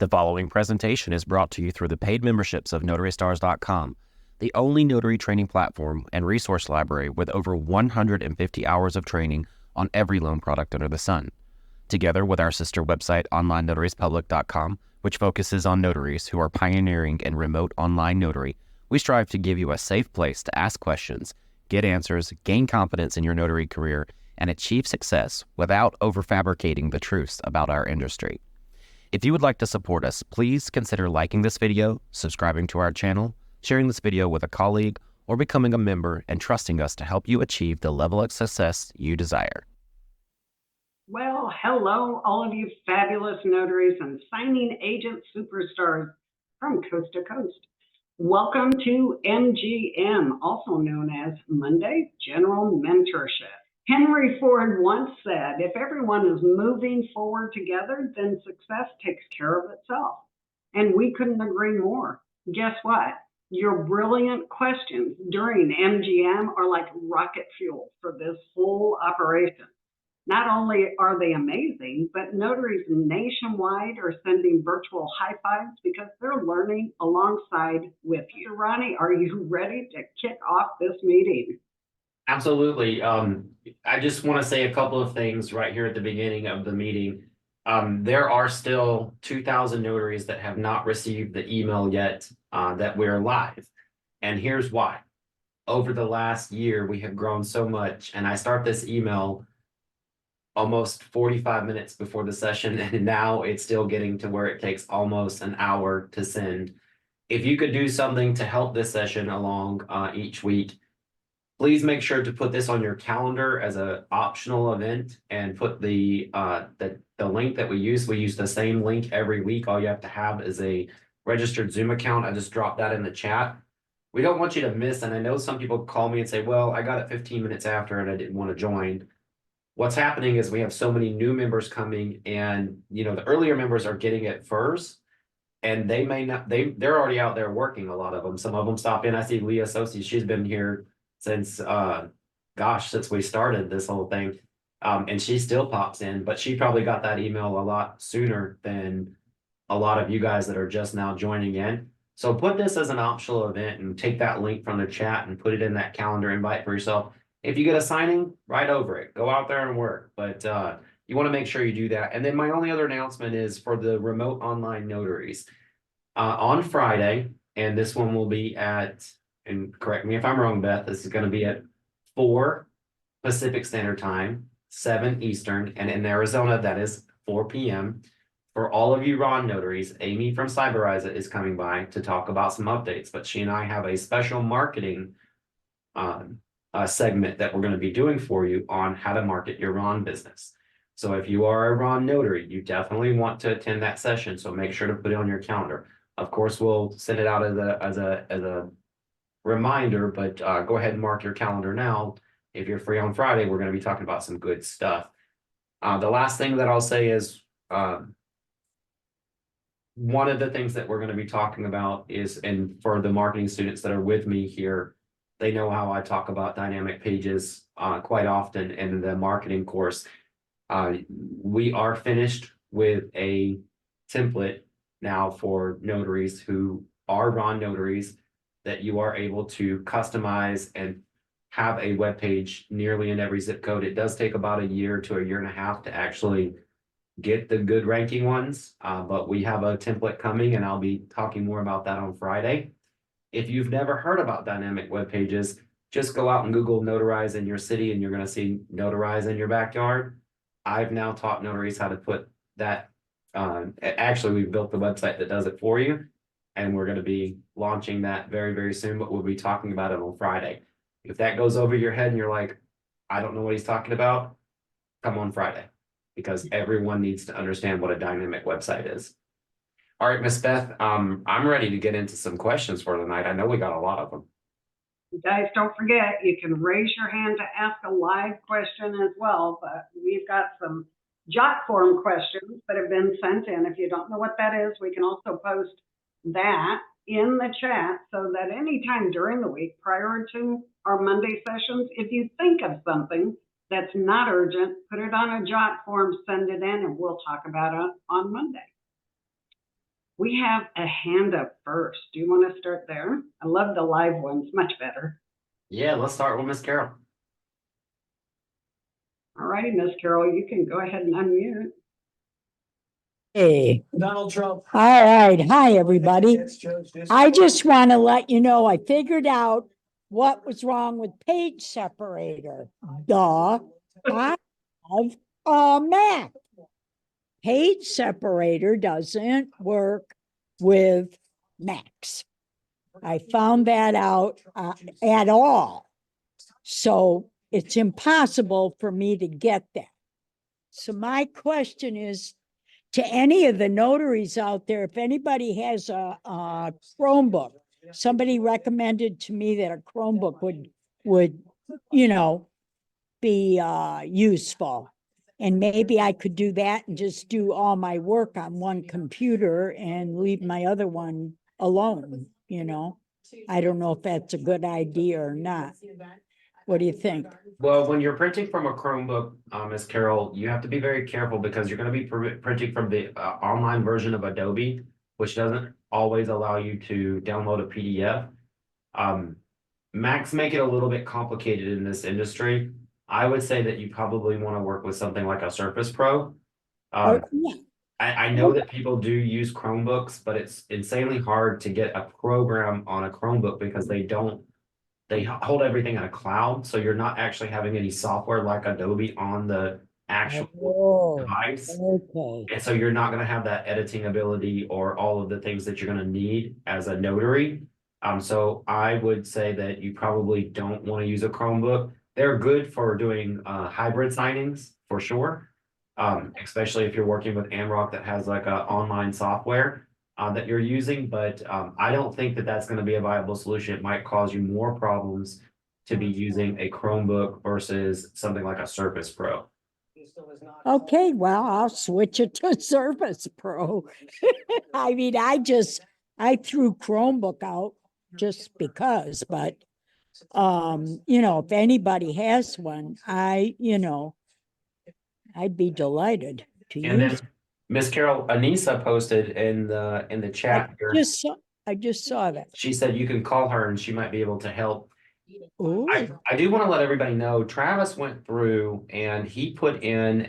The following presentation is brought to you through the paid memberships of NotaryStars.com, the only notary training platform and resource library with over 150 hours of training on every loan product under the sun. Together with our sister website, NotariesPublic.com, which focuses on notaries who are pioneering in remote online notary, we strive to give you a safe place to ask questions, get answers, gain confidence in your notary career, and achieve success without overfabricating the truths about our industry. If you would like to support us, please consider liking this video, subscribing to our channel, sharing this video with a colleague, or becoming a member and trusting us to help you achieve the level of success you desire. Well, hello, all of you fabulous notaries and signing agent superstars from coast to coast. Welcome to MGM, also known as Monday General Mentorship. Henry Ford once said, if everyone is moving forward together, then success takes care of itself. And we couldn't agree more. Guess what? Your brilliant questions during MGM are like rocket fuel for this whole operation. Not only are they amazing, but notaries nationwide are sending virtual high fives because they're learning alongside with you. Ronnie, are you ready to kick off this meeting? Absolutely. I just want to say a couple of things right here at the beginning of the meeting. There are still 2,000 notaries that have not received the email yet that we're live. And here's why. Over the last year, we have grown so much, and I start this email almost 45 minutes before the session, and now it's still getting to where it takes almost an hour to send. If you could do something to help this session along each week, please make sure to put this on your calendar as an optional event and put the link that we use. We use the same link every week. All you have to have is a registered Zoom account. I just dropped that in the chat. We don't want you to miss, and I know some people call me and say, well, I got it 15 minutes after and I didn't want to join. What's happening is we have so many new members coming, and the earlier members are getting it first, and they may not, they're already out there working, a lot of them. Some of them stop in. I see Leah Sosi, she's been here since since we started this whole thing, and she still pops in, but she probably got that email a lot sooner than a lot of you guys that are just now joining in. So put this as an optional event and take that link from the chat and put it in that calendar invite for yourself. If you get a signing, right over it, go out there and work, but you want to make sure you do that. And then my only other announcement is for the remote online notaries on Friday, and this one will be at, and correct me if I'm wrong, Beth, this is going to be at 4 Pacific Standard Time, 7 Eastern, and in Arizona, that is 4 p.m. For all of you Ron notaries, Amy from CyberizeIt is coming by to talk about some updates, but she and I have a special marketing segment that we're going to be doing for you on how to market your Ron business. So if you are a Ron notary, you definitely want to attend that session, so make sure to put it on your calendar. Of course, we'll send it out as a reminder, but go ahead and mark your calendar now. If you're free on Friday, we're going to be talking about some good stuff. The last thing that I'll say is one of the things that we're going to be talking about is, and for the marketing students that are with me here, they know how I talk about dynamic pages quite often in the marketing course. We are finished with a template now for notaries who are Ron notaries, that you are able to customize and have a web page nearly in every zip code. It does take about a year to a year and a half to actually get the good ranking ones, but we have a template coming, and I'll be talking more about that on Friday. If you've never heard about dynamic web pages, just go out and Google notarize in your city, and you're going to see notarize in your backyard. I've now taught notaries how to put that. Actually, we've built the website that does it for you, and we're going to be launching that very, very soon, but we'll be talking about it on Friday. If that goes over your head and you're like, I don't know what he's talking about, come on Friday, because everyone needs to understand what a dynamic website is. All right, Miss Beth, I'm ready to get into some questions for tonight. I know we got a lot of them. You guys, don't forget, you can raise your hand to ask a live question as well, but we've got some jot form questions that have been sent in. If you don't know what that is, we can also post that in the chat so that anytime during the week prior to our Monday sessions, if you think of something that's not urgent, put it on a jot form, send it in, and we'll talk about it on Monday. We have a hand up first. Do you want to start there? I love the live ones, much better. Yeah, let's start with Miss Carol. All righty, Miss Carol, you can go ahead and unmute. Hey, Donald Trump. all right. Hi, everybody. I just want to let you know, I figured out what was wrong with page separator. Duh. I have a Mac. Page separator doesn't work with Macs. I found that out at all. So it's impossible for me to get that. So my question is, to any of the notaries out there, if anybody has a Chromebook, somebody recommended to me that a Chromebook would, you know, be useful. And maybe I could do that and just do all my work on one computer and leave my other one alone, you know? I don't know if that's a good idea or not. What do you think? Well, when you're printing from a Chromebook, Miss Carol, you have to be very careful because you're going to be printing from the online version of Adobe, which doesn't always allow you to download a PDF. Macs make it a little bit complicated in this industry. I would say that you probably want to work with something like a Surface Pro. Yeah. I know that people do use Chromebooks, but it's insanely hard to get a program on a Chromebook because they hold everything in a cloud, so you're not actually having any software like Adobe on the actual device. Okay. And so you're not going to have that editing ability or all of the things that you're going to need as a notary. So I would say that you probably don't want to use a Chromebook. They're good for doing hybrid signings for sure. Especially if you're working with Amrock that has like a online software that you're using, but I don't think that that's going to be a viable solution. It might cause you more problems to be using a Chromebook versus something like a Surface Pro. Okay, well, I'll switch it to Surface Pro. I mean, I threw Chromebook out just because, but you know, if anybody has one, I'd be delighted to And then use. Miss Carol, Anissa posted in the chat here. I just saw that. She said you can call her and she might be able to help. Ooh. I do want to let everybody know, Travis went through and he put in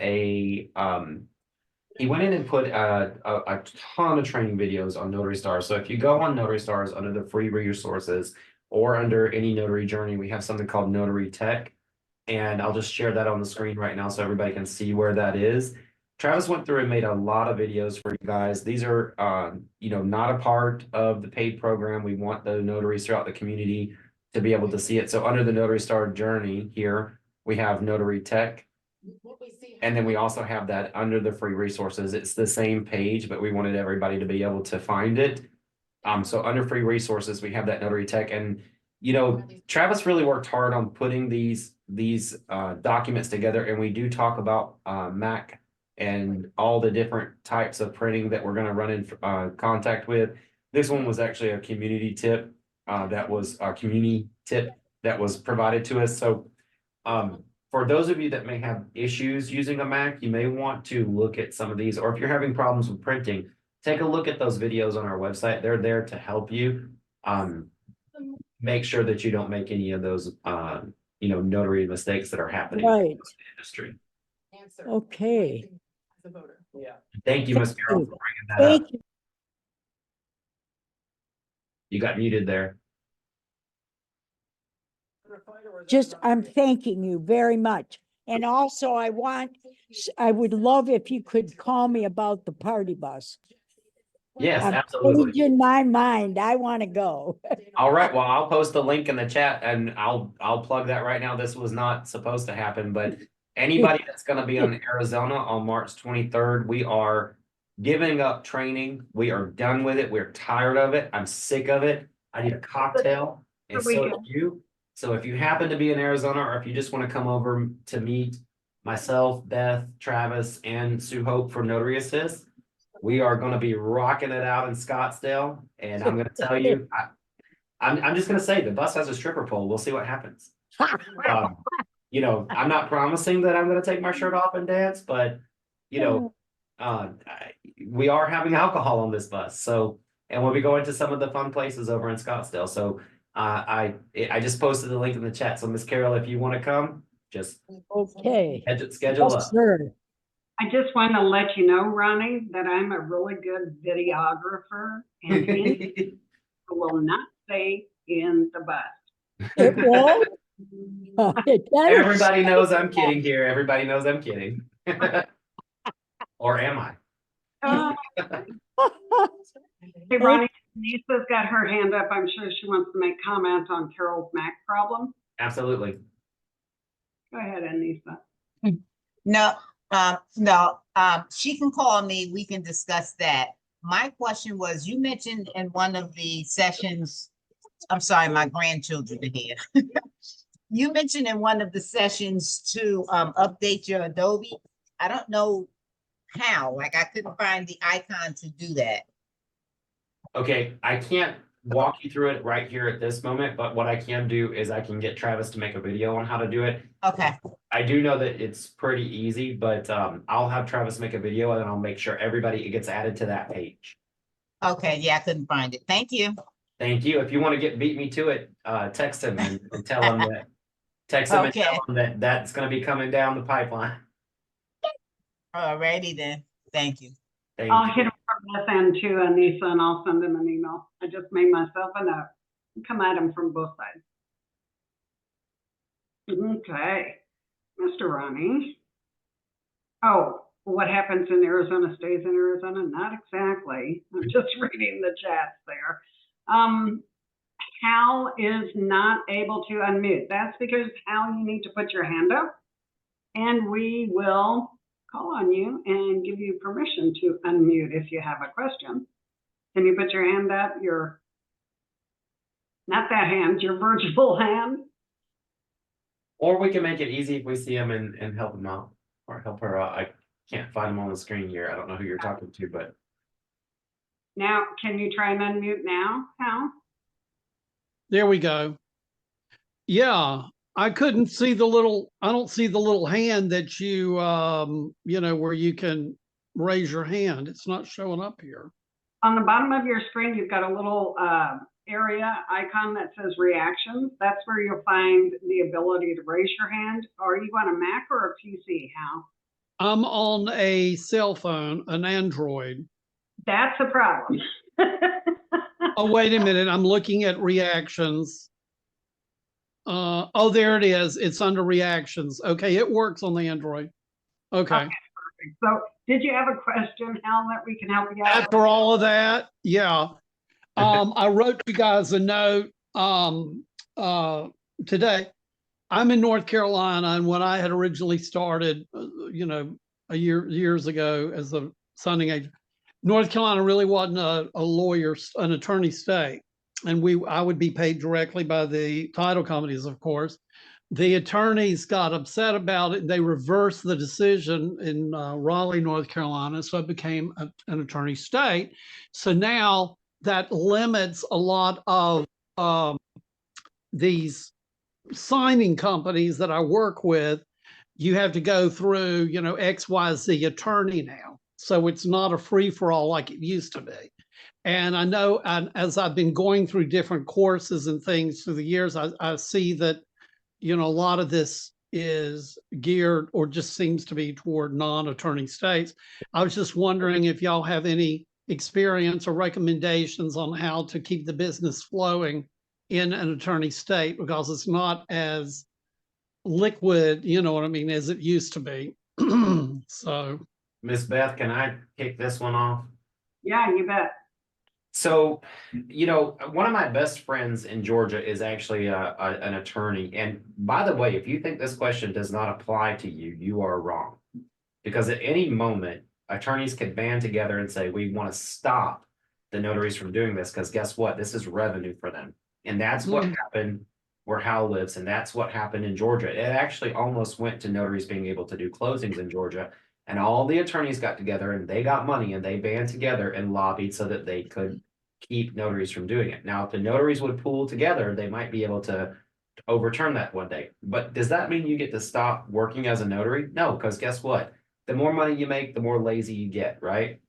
he went in and put a ton of training videos on Notary Stars. So if you go on Notary Stars under the free resources or under any notary journey, we have something called Notary Tech. And I'll just share that on the screen right now so everybody can see where that is. Travis went through and made a lot of videos for you guys. These are, not a part of the paid program. We want the notaries throughout the community to be able to see it. So under the Notary Star journey here, we have Notary Tech. And then we also have that under the free resources. It's the same page, but we wanted everybody to be able to find it. So under free resources, we have that Notary Tech. And, Travis really worked hard on putting these documents together. And we do talk about Mac and all the different types of printing that we're going to run in contact with. This one was actually a community tip that was a community tip that was provided to us. So for those of you that may have issues using a Mac, you may want to look at some of these, or if you're having problems with printing, take a look at those videos on our website. They're there to help you make sure that you don't make any of those notary mistakes that are happening in the industry. Okay. Yeah. Thank you, Ms. Carol, for bringing that up. Thank you. You got muted there. I'm thanking you very much. And also I would love if you could call me about the party bus. Yes, I'm absolutely. in my mind, I want to go. All right, well, I'll post the link in the chat and I'll plug that right now. This was not supposed to happen, but anybody that's going to be on Arizona on March 23rd, we are giving up training. We are done with it. We're tired of it. I'm sick of it. I need a cocktail. And so do you. So if you happen to be in Arizona, or if you just want to come over to meet myself, Beth, Travis, and Sue Hope from Notary Assist, we are going to be rocking it out in Scottsdale. And I'm going to tell you, I'm just going to say the bus has a stripper pole. We'll see what happens. I'm not promising that I'm going to take my shirt off and dance, but we are having alcohol on this bus. So, and we'll be going to some of the fun places over in Scottsdale. So I just posted the link in the chat. So Miss Carol, if you want to come, just Okay. schedule Yes, up. sir. I just want to let you know, Ronnie, that I'm a really good videographer and it will not stay in the bus. It won't. It better Everybody stay. knows I'm kidding here. Everybody knows I'm kidding. Or am I? Hey, Ronnie, Nisa's got her hand up. I'm sure she wants to make comment on Carol's Mac problem. Absolutely. Go ahead, Anissa. No, she can call me. We can discuss that. My question was, you mentioned in one of the sessions, I'm sorry, my grandchildren are here. You mentioned in one of the sessions to update your Adobe. I don't know how, like I couldn't find the icon to do that. Okay, I can't walk you through it right here at this moment, but what I can do is I can get Travis to make a video on how to do it. Okay, I do know that it's pretty easy, but I'll have Travis make a video and then I'll make sure everybody gets added to that page. okay, yeah, I couldn't find it. Thank you. Thank you. If you want to beat me to it, text him and tell him that. Text him and tell him that that's going to be coming down the pipeline. Alrighty then. Thank you. I'll hit him from this end too, Anissa, and I'll send him an email. I just made myself a note. Come at him from both sides. Okay, Mr. Ronnie. Oh, what happens in Arizona stays in Arizona? Not exactly. I'm just reading the chats there. Hal is not able to unmute. That's because Hal, you need to put your hand up and we will call on you and give you permission to unmute if you have a question. Can you put your hand up? Not that hand, your virtual hand. Or we can make it easy if we see him and help him out or help her out. I can't find him on the screen here. I don't know who you're talking to, but. Now, can you try and unmute now, Hal? There we go. Yeah, I couldn't see the little, I don't see the little hand that you, you know, where you can raise your hand. It's not showing up here. On the bottom of your screen, you've got a little area icon that says reactions. That's where you'll find the ability to raise your hand. Are you on a Mac or a PC, Hal? I'm on a cell phone, an Android. That's a problem. Oh, wait a minute. I'm looking at reactions. Oh, there it is. It's under reactions. Okay, it works on the Android. Okay. Perfect. So did you have a question, Hal, that we can help you out? After all of that, yeah. I wrote you guys a note today. I'm in North Carolina, and when I had originally started, you know, years ago as a signing agent, North Carolina really wasn't an attorney state, and I would be paid directly by the title companies, of course. The attorneys got upset about it. They reversed the decision in Raleigh, North Carolina, so it became an attorney state. So now that limits a lot of these signing companies that I work with. You have to go through, you know, XYZ attorney now. So it's not a free-for-all like it used to be. And I know, and as I've been going through different courses and things through the years, I see that, you know, a lot of this is geared or just seems to be toward non-attorney states. I was just wondering if y'all have any experience or recommendations on how to keep the business flowing in an attorney state, because it's not as liquid, you know what I mean, as it used to be. So. Miss Beth, can I kick this one off? Yeah, you bet. So, you know, one of my best friends in Georgia is actually an attorney. And by the way, if you think this question does not apply to you, you are wrong. Because at any moment, attorneys could band together and say, we want to stop the notaries from doing this, because guess what? This is revenue for them. And that's what happened where Hal lives. And that's what happened in Georgia. It actually almost went to notaries being able to do closings in Georgia. And all the attorneys got together and they got money and they band together and lobbied so that they could keep notaries from doing it. Now, if the notaries would pool together, they might be able to overturn that one day. But does that mean you get to stop working as a notary? No, because guess what? The more money you make, the more lazy you get, right?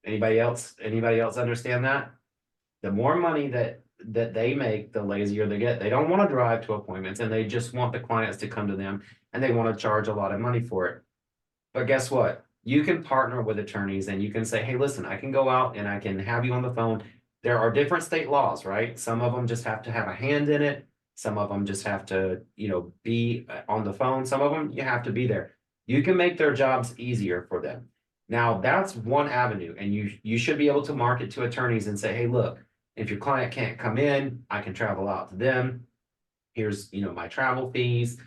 Anybody else understand that? The more money that they make, the lazier they get. They don't want to drive to appointments, and they just want the clients to come to them, and they want to charge a lot of money for it. But guess what? You can partner with attorneys and you can say, hey, listen, I can go out and I can have you on the phone. There are different state laws, right? Some of them just have to have a hand in it. Some of them just have to, be on the phone. Some of them you have to be there. You can make their jobs easier for them. Now, that's one avenue, and you should be able to market to attorneys and say, hey, look, if your client can't come in, I can travel out to them. Here's, my travel fees.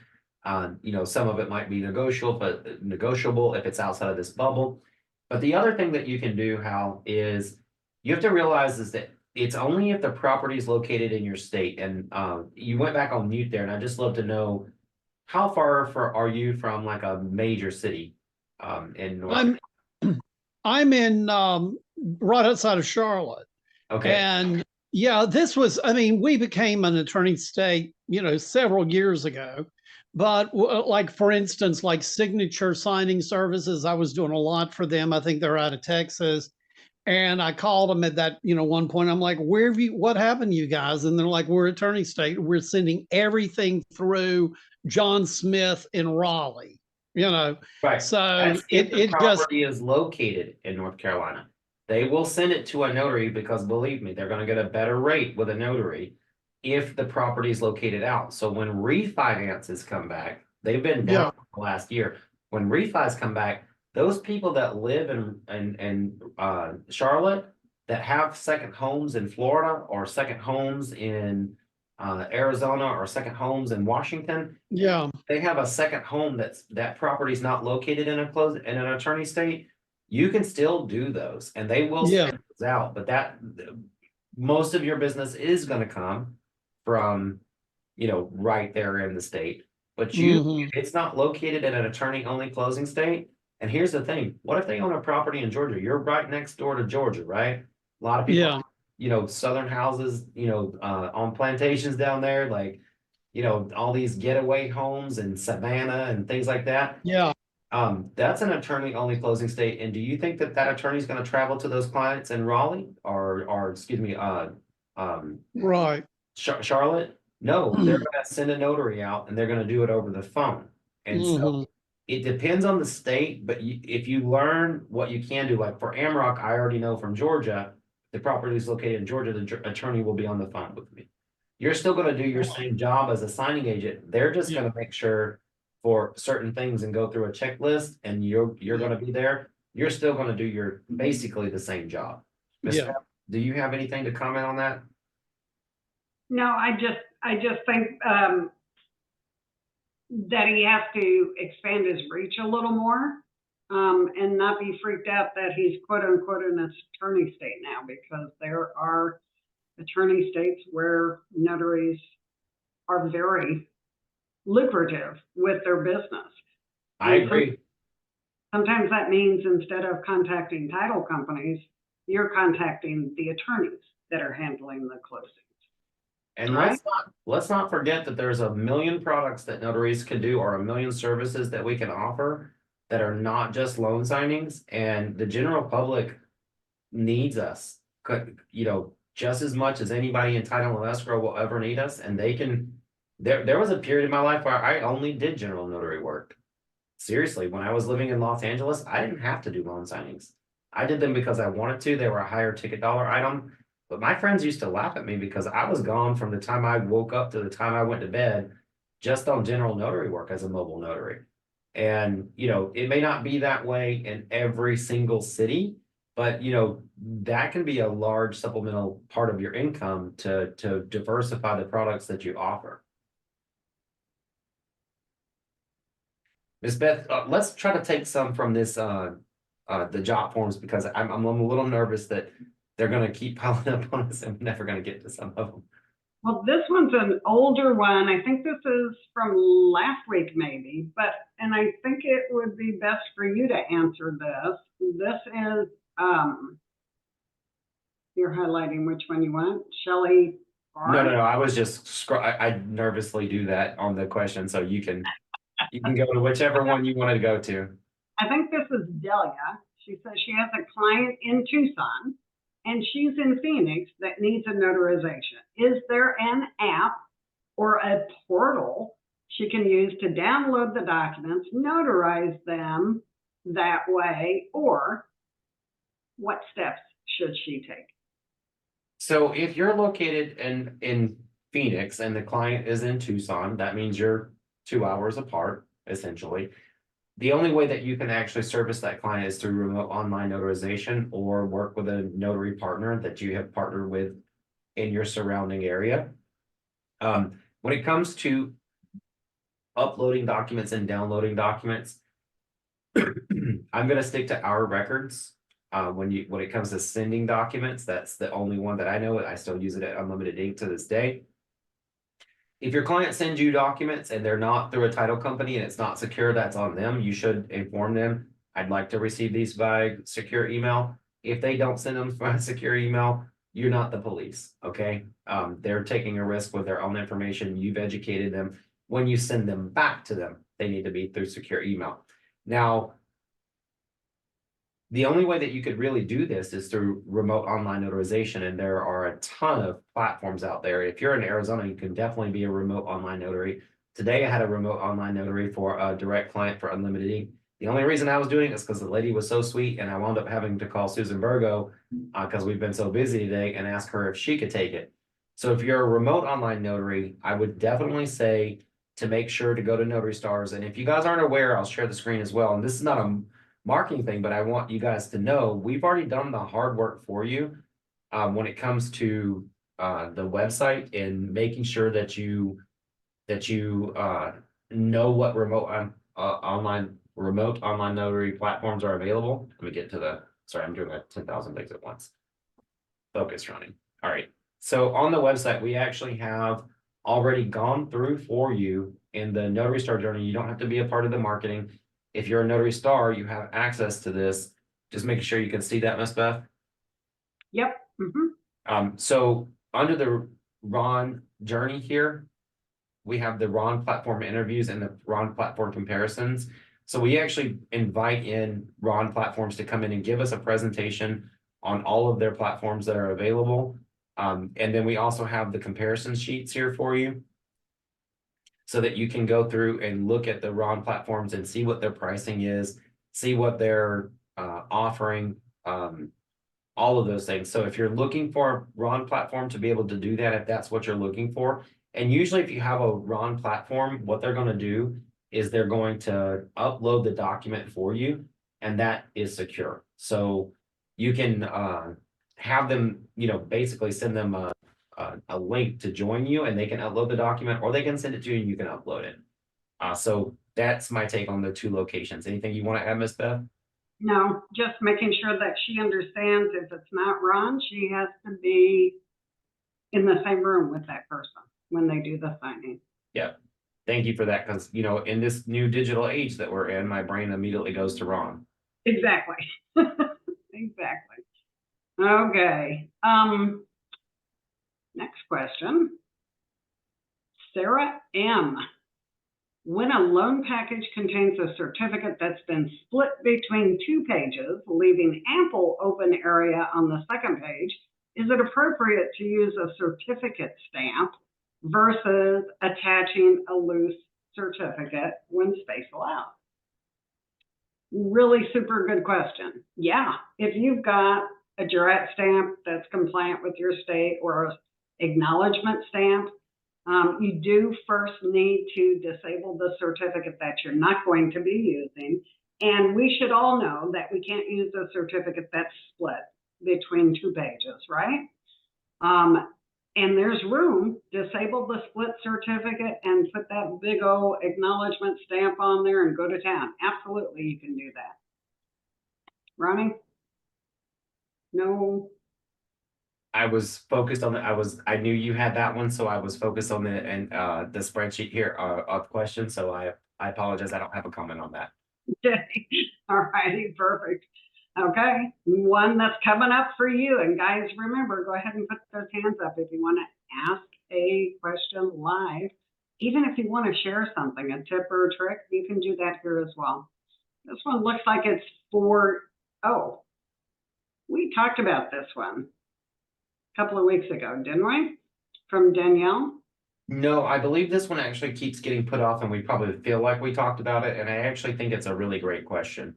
Some of it might be negotiable if it's outside of this bubble. But the other thing that you can do, Hal, is you have to realize is that it's only if the property is located in your state. And you went back on mute there, and I'd just love to know how far are you from like a major city in North? I'm in right outside of Charlotte. Okay. And yeah, we became an attorney state, several years ago. But like, for instance, like signature signing services, I was doing a lot for them. I think they're out of Texas. And I called them at that, one point. I'm like, what happened to you guys? And they're like, we're attorney state. We're sending everything through John Smith in Raleigh, Right. So if the property is located in North Carolina, they will send it to a notary because believe me, they're going to get a better rate with a notary if the property is located out. So when refinances come back, they've been down the last year. When refis come back, those people that live in Charlotte that have second homes in Florida or second homes in Arizona or second homes in Washington, they have a second home that property's not located in an attorney state. You can still do those, and they will send those out. But most of your business is going to come from, right there in the state. But it's not located in an attorney-only closing state. And here's the thing: what if they own a property in Georgia? You're right next door to Georgia, right? A lot of people, southern houses, on plantations down there, like, all these getaway homes in Savannah and things like that. That's an attorney-only closing state. And do you think that attorney is going to travel to those clients in Raleigh or excuse me, right, Charlotte? No, they're going to send a notary out and they're going to do it over the phone. And so it depends on the state, but if you learn what you can do, like for Amrock, I already know from Georgia, the property is located in Georgia, the attorney will be on the phone with me. You're still going to do your same job as a signing agent. They're just going to make sure for certain things and go through a checklist, and you're going to be there. You're still going to do basically the same job. Ms. Beth, do you have anything to comment on that? No, I just think that he has to expand his reach a little more, and not be freaked out that he's quote unquote an attorney state now, because there are attorney states where notaries are very lucrative with their business. I agree. Sometimes that means instead of contacting title companies, you're contacting the attorneys that are handling the closings. And let's not forget that there's 1 million products that notaries can do, or 1 million services that we can offer that are not just loan signings. And the general public needs us, just as much as anybody in title and escrow will ever need us. And they can. There was a period in my life where I only did general notary work. Seriously, when I was living in Los Angeles, I didn't have to do loan signings. I did them because I wanted to. They were a higher ticket dollar item. But my friends used to laugh at me because I was gone from the time I woke up to the time I went to bed just on general notary work as a mobile notary. And, it may not be that way in every single city, but, that can be a large supplemental part of your income to diversify the products that you offer. Ms. Beth, let's try to take some from this, the job forms, because I'm a little nervous that they're going to keep piling up on us and we're never going to get to some of them. Well, this one's an older one. I think this is from last week maybe, and I think it would be best for you to answer this. This is, you're highlighting which one you want, Shelley? No, I was just, I nervously do that on the question, so you can go to whichever one you wanted to go to. I think this is Delia. She says she has a client in Tucson and she's in Phoenix that needs a notarization. Is there an app or a portal she can use to download the documents, notarize them that way, or what steps should she take? So if you're located in Phoenix and the client is in Tucson, that means you're 2 hours apart, essentially. The only way that you can actually service that client is through remote online notarization or work with a notary partner that you have partnered with in your surrounding area. When it comes to uploading documents and downloading documents, I'm going to stick to our records. When it comes to sending documents, that's the only one that I know. I still use it at Unlimited Ink to this day. If your client sends you documents and they're not through a title company and it's not secure, that's on them. You should inform them. I'd like to receive these by secure email. If they don't send them by secure email, you're not the police, okay? They're taking a risk with their own information. You've educated them. When you send them back to them, they need to be through secure email. Now, the only way that you could really do this is through remote online notarization, and there are a ton of platforms out there. If you're in Arizona, you can definitely be a remote online notary. Today, I had a remote online notary for a direct client for Unlimited Ink. The only reason I was doing it is because the lady was so sweet, and I wound up having to call Susan Burgo because we've been so busy today and ask her if she could take it. So if you're a remote online notary, I would definitely say to make sure to go to Notary Stars. And if you guys aren't aware, I'll share the screen as well. And this is not a marketing thing, but I want you guys to know we've already done the hard work for you when it comes to the website and making sure that you know what remote online notary platforms are available. Let me get to the, sorry, I'm doing 10,000 things at once. Focus, Ronnie. All right. So on the website, we actually have already gone through for you in the Notary Star journey. You don't have to be a part of the marketing. If you're a Notary Star, you have access to this. Just making sure you can see that, Miss Beth. Yep. So under the Ron journey here, we have the Ron platform interviews and the Ron platform comparisons. So we actually invite in Ron platforms to come in and give us a presentation on all of their platforms that are available. And then we also have the comparison sheets here for you, so that you can go through and look at the Ron platforms and see what their pricing is, see what they're offering, all of those things. So if you're looking for a Ron platform to be able to do that, if that's what you're looking for, and usually if you have a Ron platform, what they're going to do is they're going to upload the document for you, and that is secure. So you can have them, basically send them a link to join you, and they can upload the document, or they can send it to you and you can upload it. So that's my take on the two locations. Anything you want to add, Miss Beth? No, just making sure that she understands if it's not Ron, she has to be in the same room with that person when they do the signing. Yeah. Thank you for that, because, in this new digital age that we're in, my brain immediately goes to Ron. Exactly. Exactly. Okay. Next question. Sarah M. When a loan package contains a certificate that's been split between 2 pages, leaving ample open area on the second page, is it appropriate to use a certificate stamp versus attaching a loose certificate when space allows? Really super good question. Yeah, if you've got a jurat stamp that's compliant with your state or an acknowledgement stamp, you do first need to disable the certificate that you're not going to be using. And we should all know that we can't use a certificate that's split between 2 pages, right? And there's room, disable the split certificate and put that big old acknowledgement stamp on there and go to town. Absolutely, you can do that. Ronnie? No. I was focused on I knew you had that one, so I was focused on the spreadsheet here of questions. So I apologize. I don't have a comment on that. Okay. All righty. Perfect. Okay. One that's coming up for you. And guys, remember, go ahead and put those hands up if you want to ask a question live. Even if you want to share something, a tip or a trick, you can do that here as well. This one looks like it's for Oh, we talked about this one a couple of weeks ago, didn't we? From Danielle? No, I believe this one actually keeps getting put off and we probably feel like we talked about it. And I actually think it's a really great question.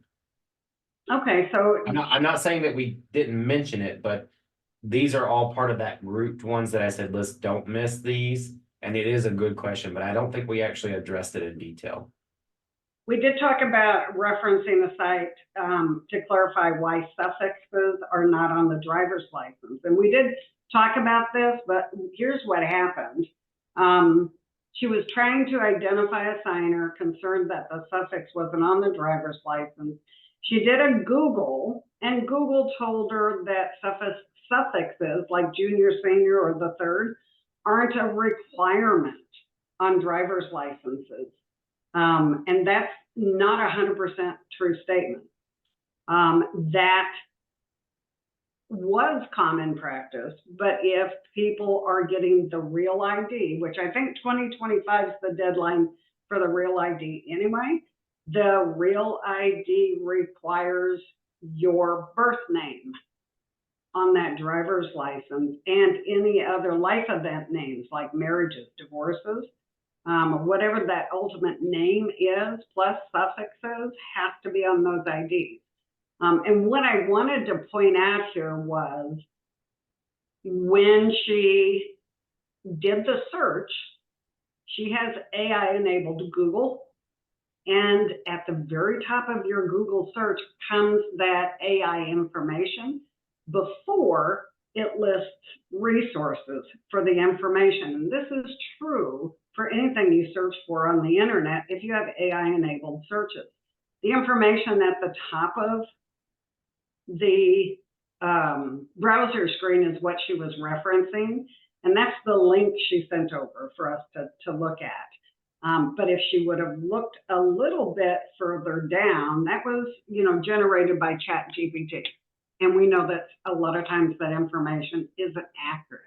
Okay, so I'm not saying that we didn't mention it, but these are all part of that grouped ones that I said, let's don't miss these. And it is a good question, but I don't think we actually addressed it in detail. we did talk about referencing a site to clarify why suffixes are not on the driver's license. And we did talk about this, but here's what happened. She was trying to identify a signer concerned that the suffix wasn't on the driver's license. She did a Google, and Google told her that suffixes like junior, senior, or the third aren't a requirement on driver's licenses. And that's not 100% true statement. That was common practice, but if people are getting the real ID, which I think 2025 is the deadline for the real ID anyway, the real ID requires your birth name on that driver's license and any other life event names like marriages, divorces, whatever that ultimate name is, plus suffixes, have to be on those IDs. And what I wanted to point out here was when she did the search, she has AI enabled Google. And at the very top of your Google search comes that AI information before it lists resources for the information. And this is true for anything you search for on the internet if you have AI enabled searches. The information at the top of the browser screen is what she was referencing. And that's the link she sent over for us to look at. But if she would have looked a little bit further down, that was, generated by ChatGPT. And we know that a lot of times that information isn't accurate.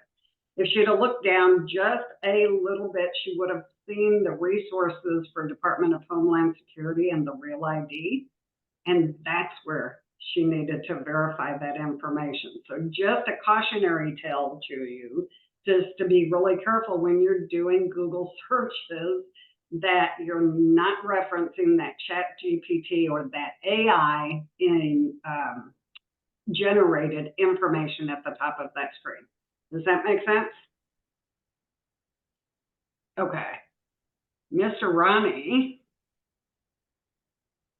If she'd have looked down just a little bit, she would have seen the resources for Department of Homeland Security and the Real ID. And that's where she needed to verify that information. So just a cautionary tale to you, just to be really careful when you're doing Google searches that you're not referencing that ChatGPT or that AI in generated information at the top of that screen. Does that make sense? Okay. Mr. Ronnie,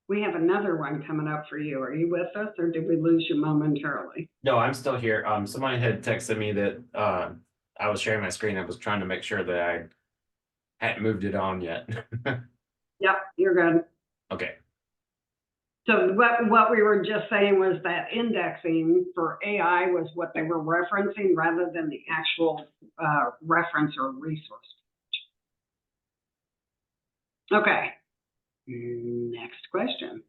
we have another one coming up for you. Are you with us or did we lose you momentarily? No, I'm still here. Somebody had texted me that I was sharing my screen. I was trying to make sure that I hadn't moved it on yet. Yep, you're good. Okay. So what we were just saying was that indexing for AI was what they were referencing rather than the actual reference or resource. Okay, next question.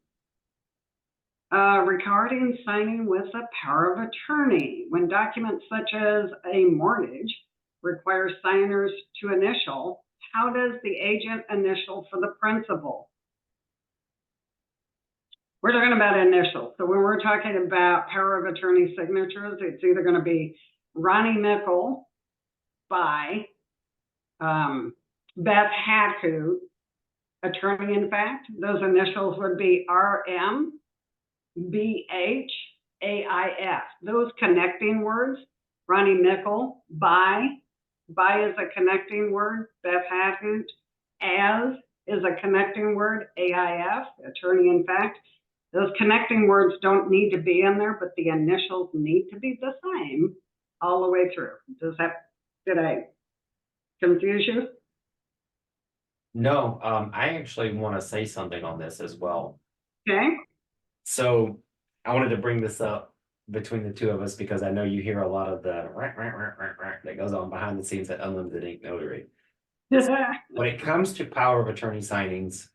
Regarding signing with a power of attorney, when documents such as a mortgage require signers to initial, how does the agent initial for the principal? We're talking about initials. So when we're talking about power of attorney signatures, it's either going to be Ronnie Mickle by Beth Hathoot, attorney in fact. Those initials would be RM, BH, AIF. Those connecting words, Ronnie Mickle, by is a connecting word, Beth Hathoot, as is a connecting word, AIF, attorney in fact. Those connecting words don't need to be in there, but the initials need to be the same all the way through. Did I confuse you? No, I actually want to say something on this as well. Okay. So I wanted to bring this up between the two of us because I know you hear a lot of the that goes on behind the scenes at Unlimited Ink Notary. When it comes to power of attorney signings,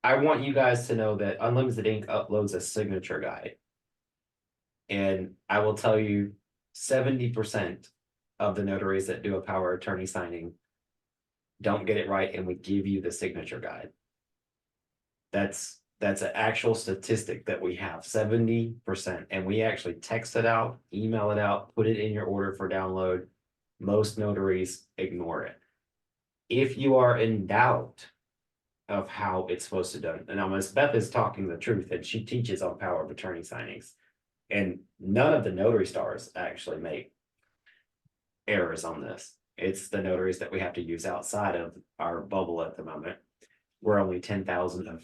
I want you guys to know that Unlimited Ink uploads a signature guide. And I will tell you 70% of the notaries that do a power of attorney signing don't get it right, and we give you the signature guide. That's That's an actual statistic that we have, 70%. And we actually text it out, email it out, put it in your order for download. Most notaries ignore it. If you are in doubt of how it's supposed to be done, and now Ms. Beth is talking the truth, and she teaches on power of attorney signings. And none of the Notary Stars actually make errors on this. It's the notaries that we have to use outside of our bubble at the moment. We're only 10,000 of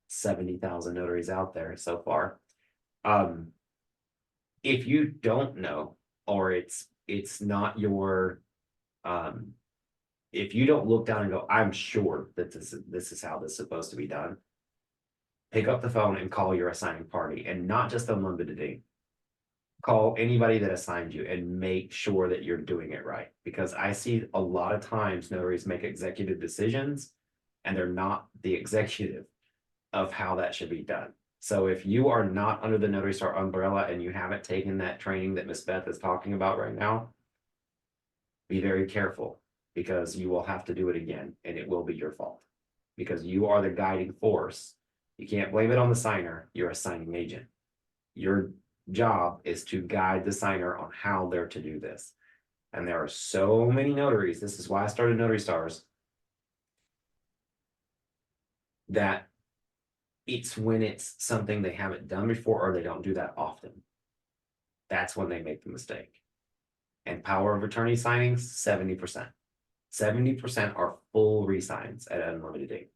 70,000 notaries out there so far. If you don't know, or it's not your, if you don't look down and go, I'm sure that this is how this is supposed to be done, pick up the phone and call your assigning party, and not just Unlimited Ink. Call anybody that assigned you and make sure that you're doing it right. Because I see a lot of times notaries make executive decisions and they're not the executive of how that should be done. So if you are not under the Notary Star umbrella and you haven't taken that training that Ms. Beth is talking about right now, be very careful, because you will have to do it again and it will be your fault, because you are the guiding force. You can't blame it on the signer. You're a signing agent. Your job is to guide the signer on how they're to do this. And there are so many notaries, this is why I started Notary Stars, that it's when it's something they haven't done before or they don't do that often. That's when they make the mistake. And power of attorney signings, 70%. 70% are full re-signs at Unlimited Ink.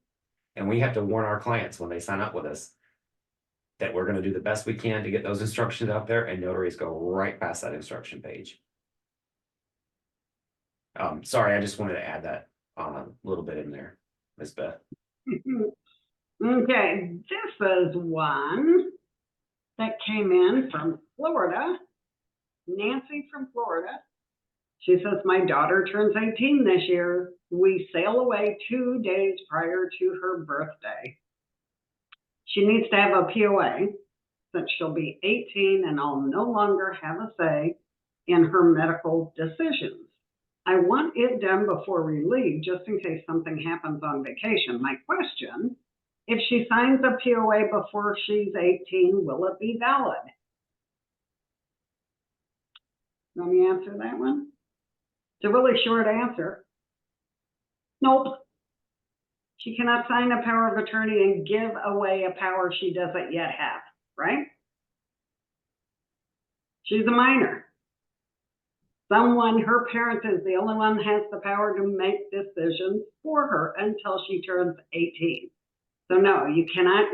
And we have to warn our clients when they sign up with us that we're going to do the best we can to get those instructions out there, and notaries go right past that instruction page. Sorry, I just wanted to add that a little bit in there, Ms. Beth. Okay, this is one that came in from Florida. Nancy from Florida. She says, my daughter turns 18 this year. We sail away 2 days prior to her birthday. She needs to have a POA since she'll be 18 and I'll no longer have a say in her medical decisions. I want it done before we leave, just in case something happens on vacation. My question, if she signs a POA before she's 18, will it be valid? Let me answer that one. It's a really short answer. Nope. She cannot sign a power of attorney and give away a power she doesn't yet have, right? She's a minor. Someone, her parent is the only one that has the power to make decisions for her until she turns 18. So no, you cannot,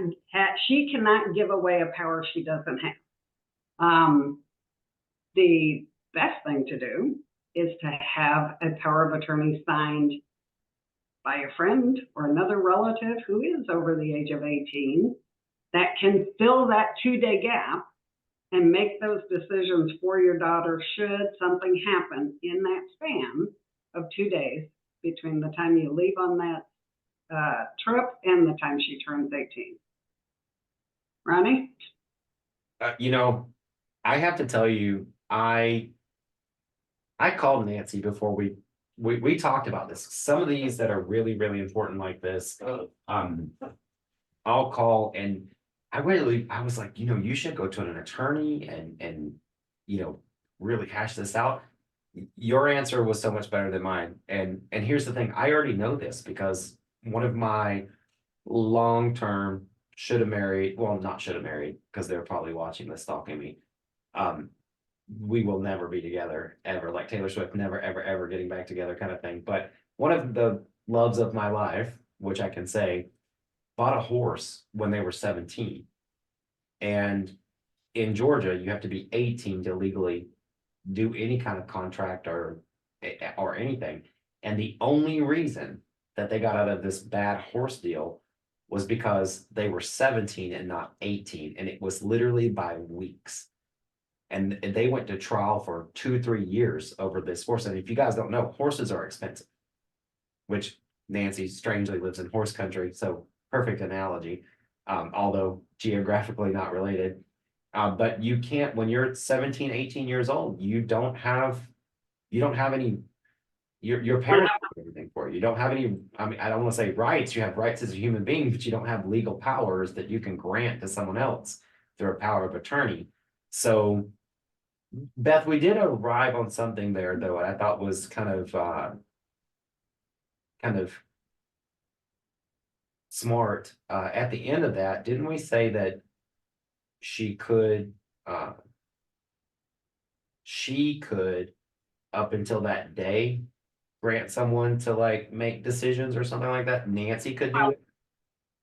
she cannot give away a power she doesn't have. The best thing to do is to have a power of attorney signed by a friend or another relative who is over the age of 18 that can fill that 2-day gap and make those decisions for your daughter should something happen in that span of 2 days between the time you leave on that trip and the time she turns 18. Ronnie? You know, I have to tell you, I called Nancy before we talked about this. Some of these that are really, really important like this, I'll call, and I was like, you know, you should go to an attorney and you know, really hash this out. Your answer was so much better than mine. And here's the thing, I already know this because one of my long-term should have married, well, not should have married, because they're probably watching this, stalking me. We will never be together ever, like Taylor Swift, never, ever, ever getting back together kind of thing. But one of the loves of my life, which I can say, bought a horse when they were 17. And in Georgia, you have to be 18 to legally do any kind of contract or anything. And the only reason that they got out of this bad horse deal was because they were 17 and not 18. And it was literally by weeks. And they went to trial for 2-3 years over this horse. And if you guys don't know, horses are expensive, which Nancy strangely lives in horse country. So perfect analogy, although geographically not related. But you can't, when you're 17, 18 years old, you don't have any Your parents do everything for you. You don't have any, I mean, I don't want to say rights. You have rights as a human being, but you don't have legal powers that you can grant to someone else through a power of attorney. So, Beth, we did arrive on something there, though, I thought was kind of smart. At the end of that, didn't we say that she could, up until that day, grant someone to like make decisions or something like that? Nancy could do it.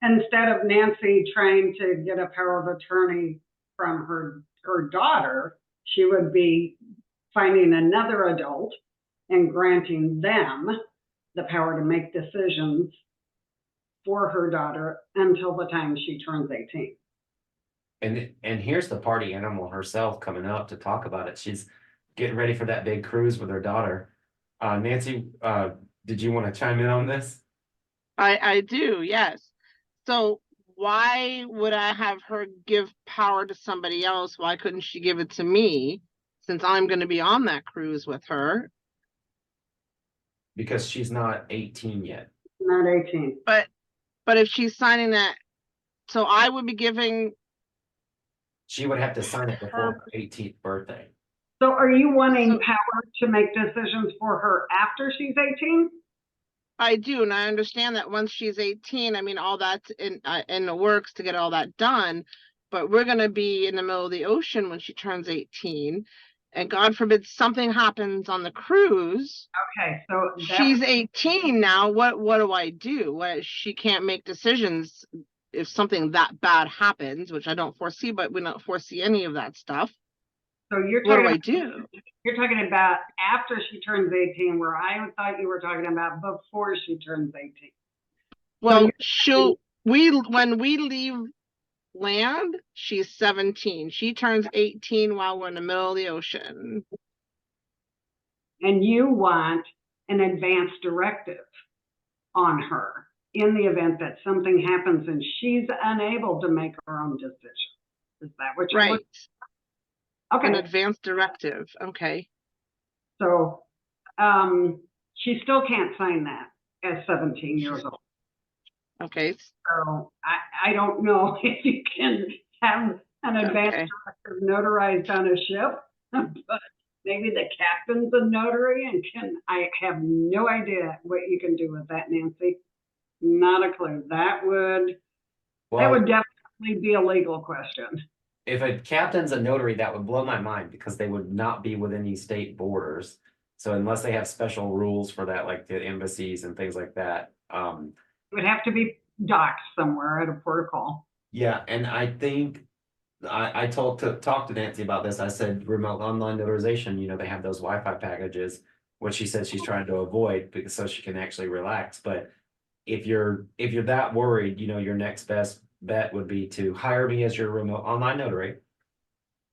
Instead of Nancy trying to get a power of attorney from her daughter, she would be finding another adult and granting them the power to make decisions for her daughter until the time she turns 18. And here's the party animal herself coming up to talk about it. She's getting ready for that big cruise with her daughter. Nancy, did you want to chime in on this? I do, yes. So why would I have her give power to somebody else? Why couldn't she give it to me, since I'm going to be on that cruise with her? Because she's not 18 yet. Not 18. But if she's signing that, so I would be giving. She would have to sign it before her 18th birthday. So are you wanting power to make decisions for her after she's 18? I do, and I understand that once she's 18, I mean, all that's in the works to get all that done, but we're going to be in the middle of the ocean when she turns 18, and God forbid something happens on the cruise. Okay, so she's 18 now. What do I do? She can't make decisions if something that bad happens, which I don't foresee, but we don't foresee any of that stuff. So what do I do? You're talking about after she turns 18, where I thought you were talking about before she turns 18. Well, when we leave land, she's 17. She turns 18 while we're in the middle of the ocean. And you want an advance directive on her in the event that something happens and she's unable to make her own decision. Is that what you're right? Okay. An advance directive. Okay. So she still can't sign that at 17 years old. Okay. So I don't know if you can have an advance directive notarized on a ship, but maybe the captain's a notary and I have no idea what you can do with that, Nancy. Not a clue. That would definitely be a legal question. If a captain's a notary, that would blow my mind because they would not be within any state borders. So unless they have special rules for that, like the embassies and things like that. It would have to be docked somewhere at a port of call. Yeah, and I think I talked to Nancy about this. I said remote online notarization, you know, they have those Wi-Fi packages, which she said she's trying to avoid because so she can actually relax. But if you're that worried, you know, your next best bet would be to hire me as your remote online notary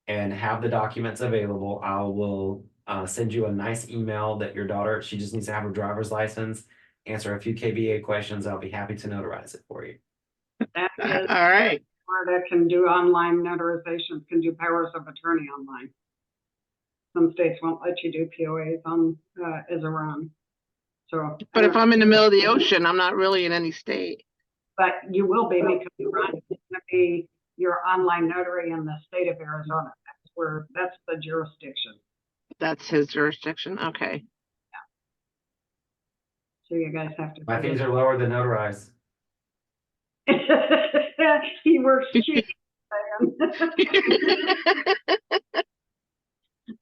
and have the documents available. I will send you a nice email that your daughter, she just needs to have her driver's license, answer a few KBA questions. I'll be happy to notarize it for you. That is all right. Florida can do online notarizations, can do powers of attorney online. Some states won't let you do POAs on as a run. So, but if I'm in the middle of the ocean, I'm not really in any state. But you will be because Ronnie is going to be your online notary in the state of Arizona. That's the jurisdiction. That's his jurisdiction. Okay. Yeah. So you guys have to. My fees are lower than notarized. He works cheap.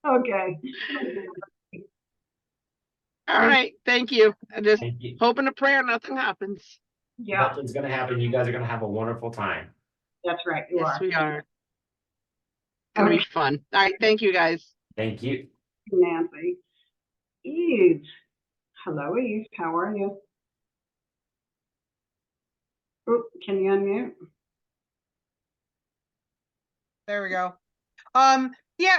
Okay. All right. Thank you. I just hoping a prayer nothing happens. Yeah. Nothing's going to happen. You guys are going to have a wonderful time. That's right. Yes, we are. It'll be fun. All right. Thank you, guys. Thank you. Nancy. Eve. Hello, Eve. How are you? Oh, can you unmute? There we go. Yeah,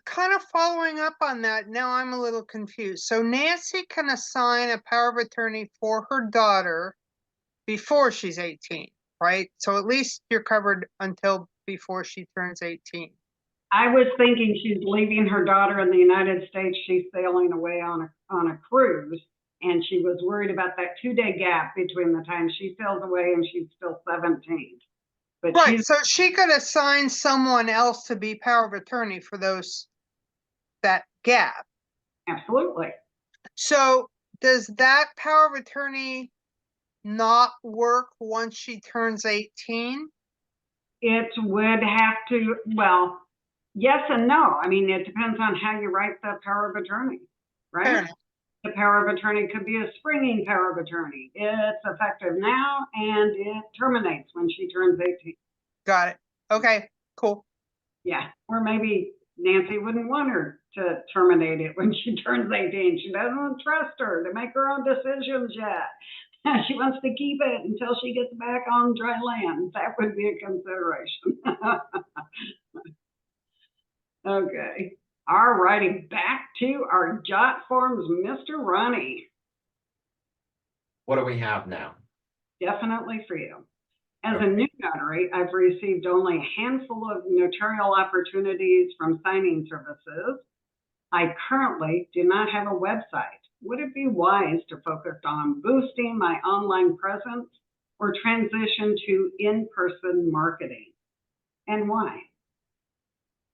kind of following up on that, now I'm a little confused. So Nancy can assign a power of attorney for her daughter before she's 18, right? So at least you're covered until before she turns 18. I was thinking she's leaving her daughter in the United States. She's sailing away on a cruise, and she was worried about that 2-day gap between the time she sails away and she's still 17. But Right, she's so she could assign someone else to be power of attorney for that gap. absolutely. So does that power of attorney not work once she turns 18? It would have to, well, yes and no. I mean, it depends on how you write the power of attorney, Fair right? enough. The power of attorney could be a springing power of attorney. It's effective now and it terminates when she turns 18. Got it. Okay, cool. Yeah, or maybe Nancy wouldn't want her to terminate it when she turns 18. She doesn't trust her to make her own decisions yet. She wants to keep it until she gets back on dry land. That would be a consideration. Okay. All righty, back to our jot forms, Mr. Ronnie. What do we have now? Definitely for you. As a new notary, I've received only a handful of notarial opportunities from signing services. I currently do not have a website. Would it be wise to focus on boosting my online presence or transition to in-person marketing? And why?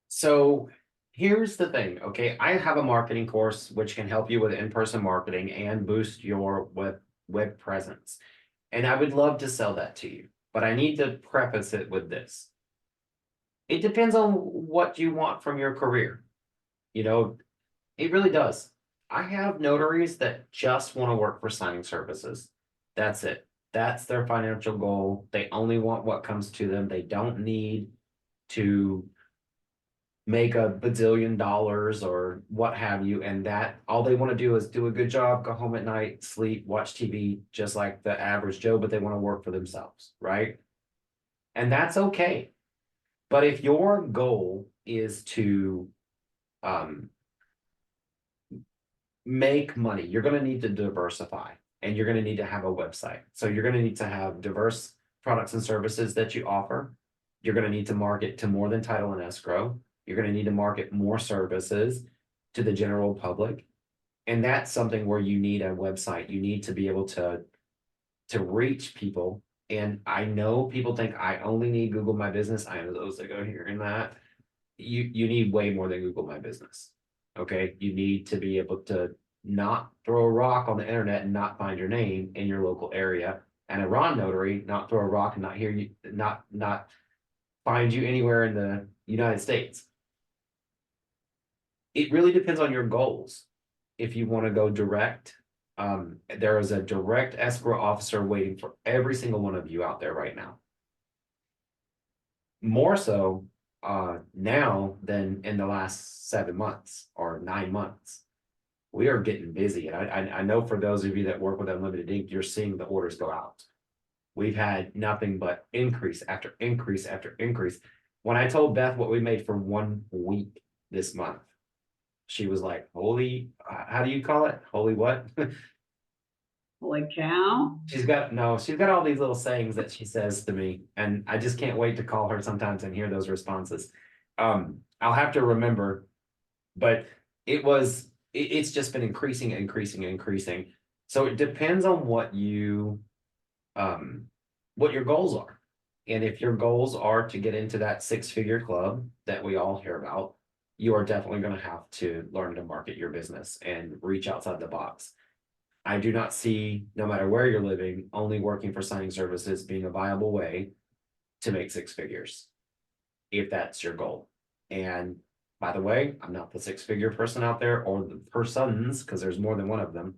So here's the thing, okay? I have a marketing course which can help you with in-person marketing and boost your web presence. And I would love to sell that to you, but I need to preface it with this. It depends on what you want from your career. You know, it really does. I have notaries that just want to work for signing services. That's it. That's their financial goal. They only want what comes to them. They don't need to make a bazillion dollars or what have you. And that all they want to do is do a good job, go home at night, sleep, watch TV, just like the average Joe, but they want to work for themselves, right? And that's okay. But if your goal is to make money, you're going to need to diversify, and you're going to need to have a website. So you're going to need to have diverse products and services that you offer. You're going to need to market to more than title and escrow. You're going to need to market more services to the general public. And that's something where you need a website. You need to be able to reach people. And I know people think I only need Google My Business. I know those that go here and that. You need way more than Google My Business. Okay, you need to be able to not throw a rock on the internet and not find your name in your local area, and a Ron notary not throw a rock and not hear you, not find you anywhere in the United States. It really depends on your goals. If you want to go direct, there is a direct escrow officer waiting for every single one of you out there right now. More so now than in the last 7 months or 9 months. We are getting busy. And I know for those of you that work with Unlimited Ink, you're seeing the orders go out. We've had nothing but increase after increase after increase. When I told Beth what we made for 1 week this month, she was like, holy, how do you call it? Holy what? Holy cow. She's got all these little sayings that she says to me, and I just can't wait to call her sometimes and hear those responses. I'll have to remember, but it's just been increasing. So it depends on what your goals are. And if your goals are to get into that 6-figure club that we all hear about, you are definitely going to have to learn to market your business and reach outside the box. I do not see, no matter where you're living, only working for signing services being a viable way to make 6 figures, if that's your goal. And by the way, I'm not the 6-figure person out there, or the persons, because there's more than one of them.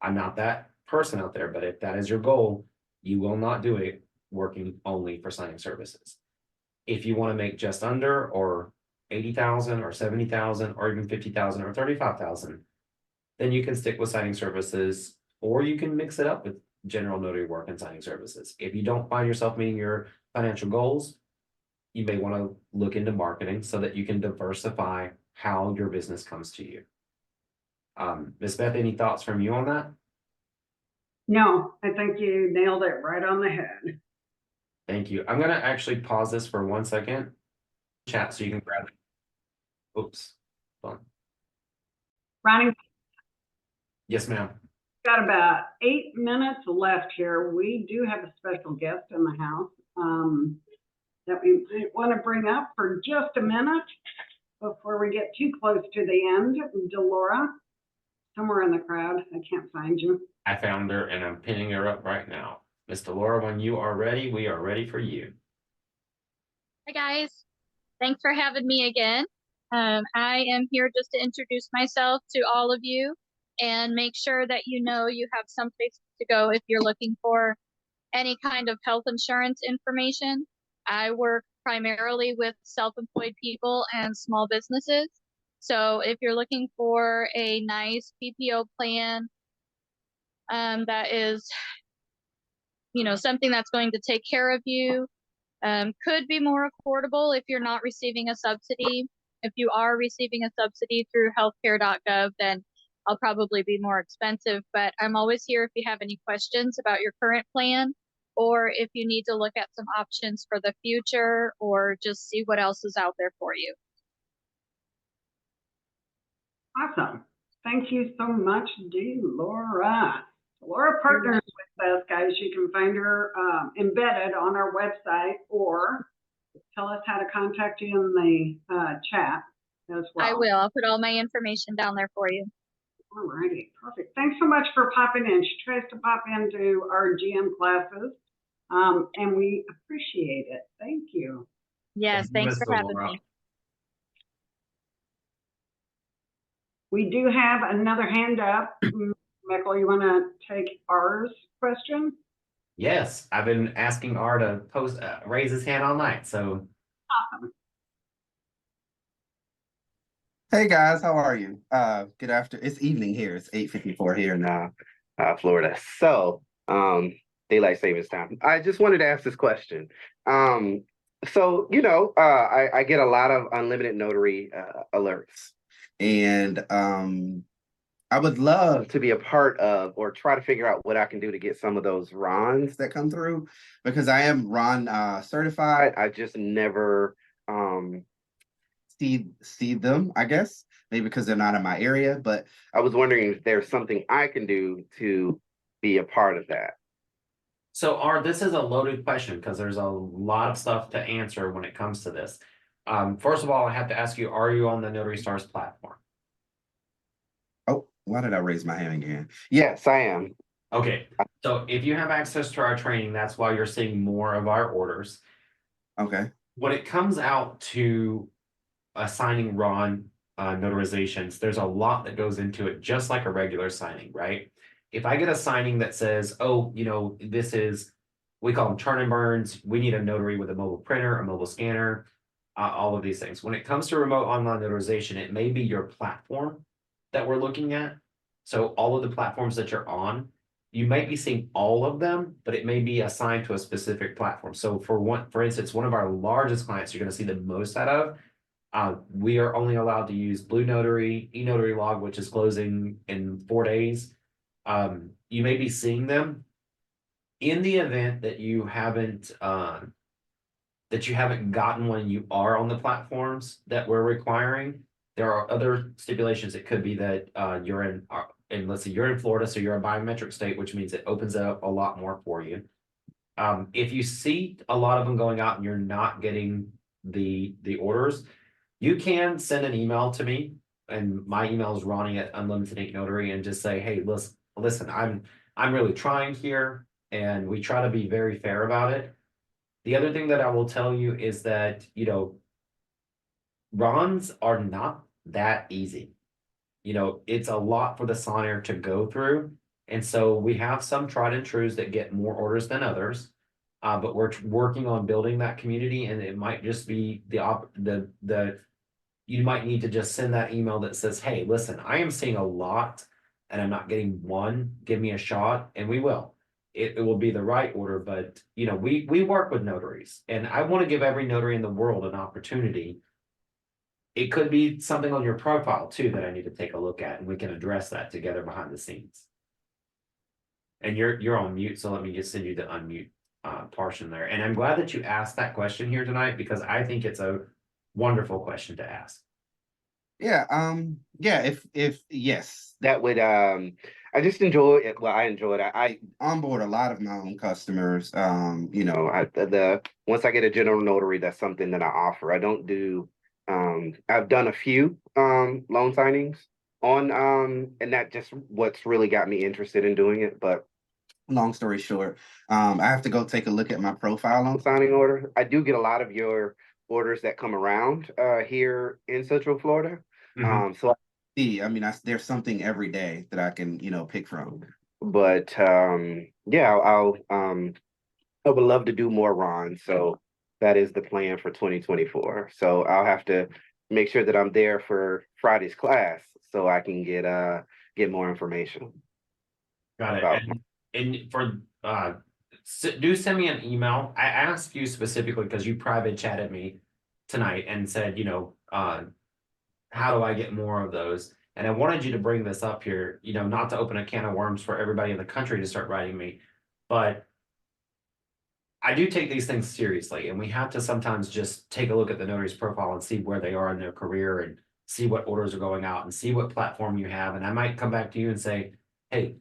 I'm not that person out there, but if that is your goal, you will not do it working only for signing services. If you want to make just under, or 80,000 or 70,000 or even 50,000 or 35,000, then you can stick with signing services, or you can mix it up with general notary work and signing services. If you don't find yourself meeting your financial goals, you may want to look into marketing so that you can diversify how your business comes to you. Ms. Beth, any thoughts from you on that? No, I think you nailed it right on the head. Thank you. I'm going to actually pause this for 1 second, chat, so you can grab it. Oops. Hold on. Ronnie, Yes, ma'am. got about 8 minutes left here. We do have a special guest in the house that we want to bring up for just a minute before we get too close to the end. Delora, somewhere in the crowd. I can't find you. I found her and I'm pinning her up right now. Miss Delora, when you are ready, we are ready for you. Hi guys, thanks for having me again. I am here just to introduce myself to all of you and make sure that you know you have someplace to go if you're looking for any kind of health insurance information. I work primarily with self-employed people and small businesses. So if you're looking for a nice PPO plan that is, something that's going to take care of you, could be more affordable if you're not receiving a subsidy. If you are receiving a subsidy through healthcare.gov, then I'll probably be more expensive, but I'm always here if you have any questions about your current plan, or if you need to look at some options for the future, or just see what else is out there for you. Awesome. Thank you so much, Delora. Delora partners with Beth, guys. You can find her embedded on our website, or tell us how to contact you in the chat as well. I will. I'll put all my information down there for you. All righty, perfect. Thanks so much for popping in. She tries to pop into our GM classes, and we appreciate it. Thank you. Yes, thanks for having me. We do have another hand up. Mickle, you want to take R's question? Yes, I've been asking R to raise his hand all night, so. Awesome. Hey guys, how are you? Good afternoon. It's evening here. It's 8:54 here in Florida. So, daylight savings time. I just wanted to ask this question. I get a lot of Unlimited Notary alerts, and I would love to be a part of or try to figure out what I can do to get some of those RONs that come through, because I am RON certified. I just never see them, I guess, maybe because they're not in my area. But I was wondering if there's something I can do to be a part of that. So R, this is a loaded question because there's a lot of stuff to answer when it comes to this. First of all, I have to ask you, are you on the Notary Stars platform? Oh, why did I raise my hand again? Yes, I am. Okay, so if you have access to our training, that's why you're seeing more of our orders. Okay. When it comes out to assigning RON notarizations, there's a lot that goes into it, just like a regular signing, right? If I get a signing that says, oh, this is, we call them turn and burns, we need a notary with a mobile printer, a mobile scanner, all of these things. When it comes to remote online notarization, it may be your platform that we're looking at. So all of the platforms that you're on, you might be seeing all of them, but it may be assigned to a specific platform. So for instance, one of our largest clients you're going to see the most out of, we are only allowed to use Blue Notary, eNotary Log, which is closing in 4 days. You may be seeing them. In the event that you haven't gotten when you are on the platforms that we're requiring, there are other stipulations. It could be that you're in, let's say you're in Florida, so you're a biometric state, which means it opens up a lot more for you. If you see a lot of them going out and you're not getting the orders, you can send an email to me, and my email is Ronnie at Unlimited Ink Notary, and just say, hey, listen, I'm really trying here, and we try to be very fair about it. The other thing that I will tell you is that, RONs are not that easy. It's a lot for the signer to go through. And so we have some tried and trues that get more orders than others. But we're working on building that community, and it might just be you might need to just send that email that says, hey, listen, I am seeing a lot and I'm not getting one, give me a shot, and we will. It will be the right order, but we work with notaries, and I want to give every notary in the world an opportunity. It could be something on your profile too that I need to take a look at, and we can address that together behind the scenes. And you're on mute, so let me just send you the unmute portion there. And I'm glad that you asked that question here tonight, because I think it's a wonderful question to ask. Yeah, if yes, that would I just enjoy it. Well, I enjoy it. I onboard a lot of my own customers. You know, the once I get a general notary, that's something that I offer. I don't do I've done a few loan signings on and that just what's really got me interested in doing it. But long story short, I have to go take a look at my profile on signing order. I do get a lot of your orders that come around here in Central Florida. So I see, I mean, there's something every day that I can, you know, pick from. But yeah, I would love to do more, Ron. So that is the plan for 2024. So I'll have to make sure that I'm there for Friday's class so I can get more information. Got it. about And for do send me an email. I asked you specifically because you private chatted me tonight and said, you know, how do I get more of those? And I wanted you to bring this up here, you know, not to open a can of worms for everybody in the country to start writing me, but I do take these things seriously, and we have to sometimes just take a look at the notary's profile and see where they are in their career and see what orders are going out and see what platform you have. And I might come back to you and say, hey,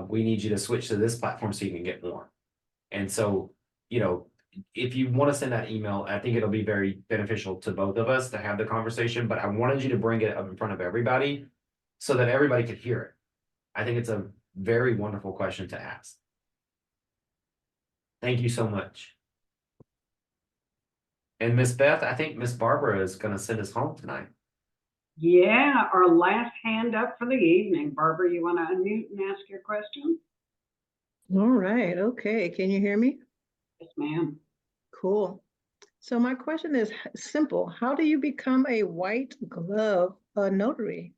we need you to switch to this platform so you can get more. And so, you know, if you want to send that email, I think it'll be very beneficial to both of us to have the conversation, but I wanted you to bring it up in front of everybody so that everybody could hear it. I think it's a very wonderful question to ask. Thank you so much. And Miss Beth, I think Miss Barbara is going to send us home tonight. Yeah, our last hand up for the evening. Barbara, you want to unmute and ask your question? All right. Okay. Can you hear me? Yes, ma'am. Cool. So my question is simple. How do you become a white glove notary?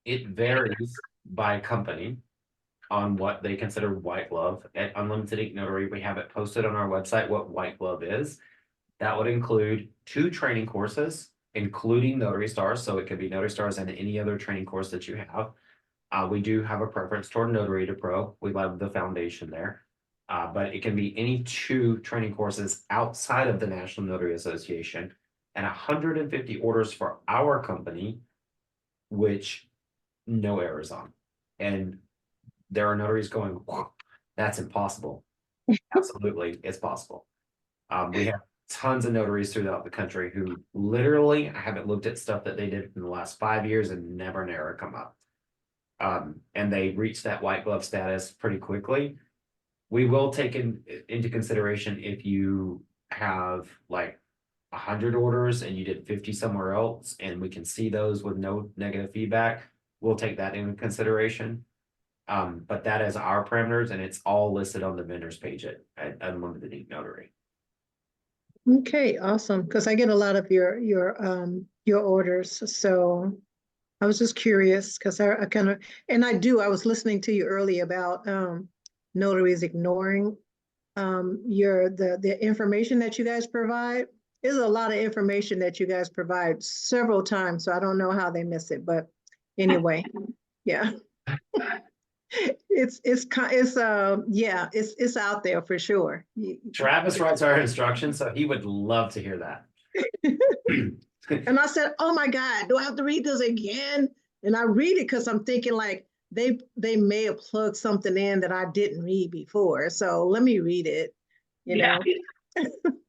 It varies by company on what they consider white glove. At Unlimited Ink Notary, we have it posted on our website what white glove is. That would include 2 training courses, including Notary Stars. So it could be Notary Stars and any other training course that you have. We do have a preference toward Notary to Pro. We love the foundation there. But it can be any 2 training courses outside of the National Notary Association and 150 orders for our company, which no errors on. And there are notaries going, that's impossible. Absolutely, it's possible. We have tons of notaries throughout the country who literally, I haven't looked at stuff that they did in the last 5 years and never an error come up. And they reach that white glove status pretty quickly. We will take into consideration if you have like 100 orders and you did 50 somewhere else, and we can see those with no negative feedback. We'll take that into consideration. But that is our parameters, and it's all listed on the vendors page at Unlimited Ink Notary. Okay, awesome. Because I get a lot of your orders, so I was just curious because I kind of, and I was listening to you earlier about notaries ignoring the information that you guys provide. There's a lot of information that you guys provide several times, so I don't know how they miss it. But anyway, yeah. It's out there for sure. Travis writes our instructions, so he would love to hear that. And I said, oh my God, do I have to read this again? And I read it because I'm thinking like they may have plugged something in that I didn't read before. So let me read it, you know.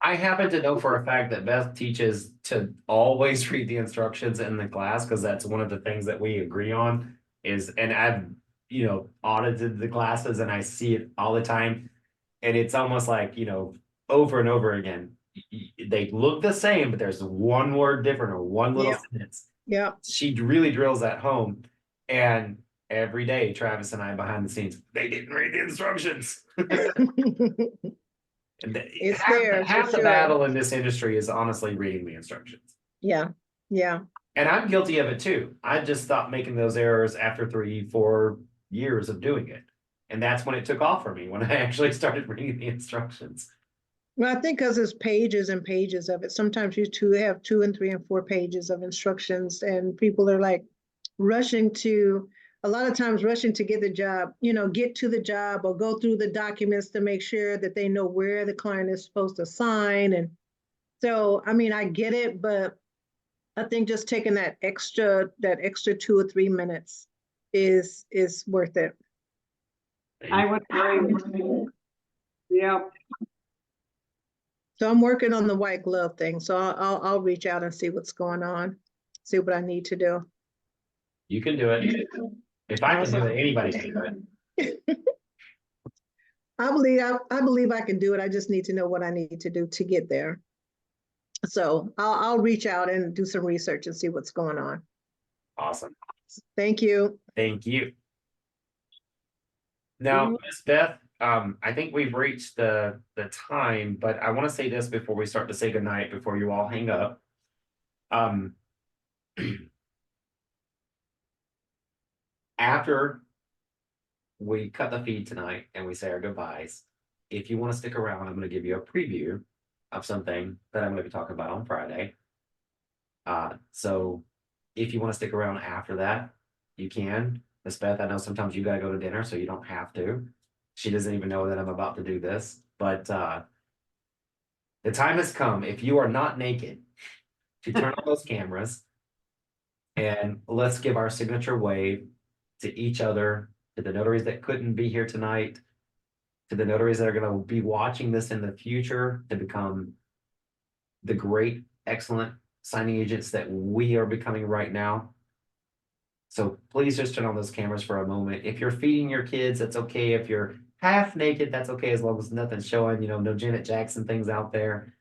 I happen to know for a fact that Beth teaches to always read the instructions in the class, because that's one of the things that we agree on is, and I've, you know, audited the classes and I see it all the time. And it's almost like, you know, over and over again, they look the same, but there's one word different or one little sentence. Yeah. She really drills that home. And every day, Travis and I behind the scenes, they didn't read the instructions. It's there. Half the battle in this industry is honestly reading the instructions. Yeah. Yeah. And I'm guilty of it too. I just stopped making those errors after 3-4 years of doing it. And that's when it took off for me, when I actually started reading the instructions. Well, I think because it's pages and pages of it. Sometimes you have 2 and 3 and 4 pages of instructions, and people are like rushing to get the job, you know, get to the job or go through the documents to make sure that they know where the client is supposed to sign. And so, I mean, I get it, but I think just taking that extra 2 or 3 minutes is worth it. I would agree. Yep. So I'm working on the white glove thing. So I'll reach out and see what's going on, see what I need to do. You can do it. If I can do Awesome. it, anybody can do it. I believe I can do it. I just need to know what I need to do to get there. So I'll reach out and do some research and see what's going on. Awesome. Thank you. Thank you. Now, Ms. Beth, I think we've reached the time, but I want to say this before we start to say goodnight, before you all hang up. After we cut the feed tonight and we say our goodbyes, if you want to stick around, I'm going to give you a preview of something that I'm going to be talking about on Friday. So if you want to stick around after that, you can. Miss Beth, I know sometimes you got to go to dinner, so you don't have to. She doesn't even know that I'm about to do this, but the time has come. If you are not naked, to turn on those cameras and let's give our signature wave to each other, to the notaries that couldn't be here tonight, to the notaries that are going to be watching this in the future to become the great, excellent signing agents that we are becoming right now. So please just turn on those cameras for a moment. If you're feeding your kids, that's okay. If you're half naked, that's okay, as long as nothing's showing, no Janet Jackson things out there.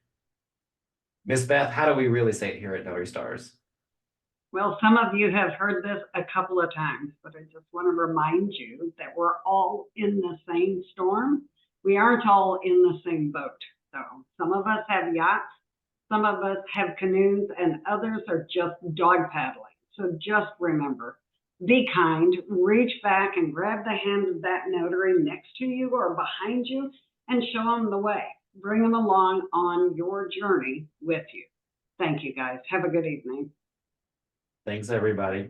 Miss Beth, how do we really say it here at Notary Stars? Well, some of you have heard this a couple of times, but I just want to remind you that we're all in the same storm. We aren't all in the same boat, though. Some of us have yachts, some of us have canoes, and others are just dog paddling. So just remember, be kind, reach back and grab the hand of that notary next to you or behind you and show them the way. Bring them along on your journey with you. Thank you, guys. Have a good evening. Thanks, everybody.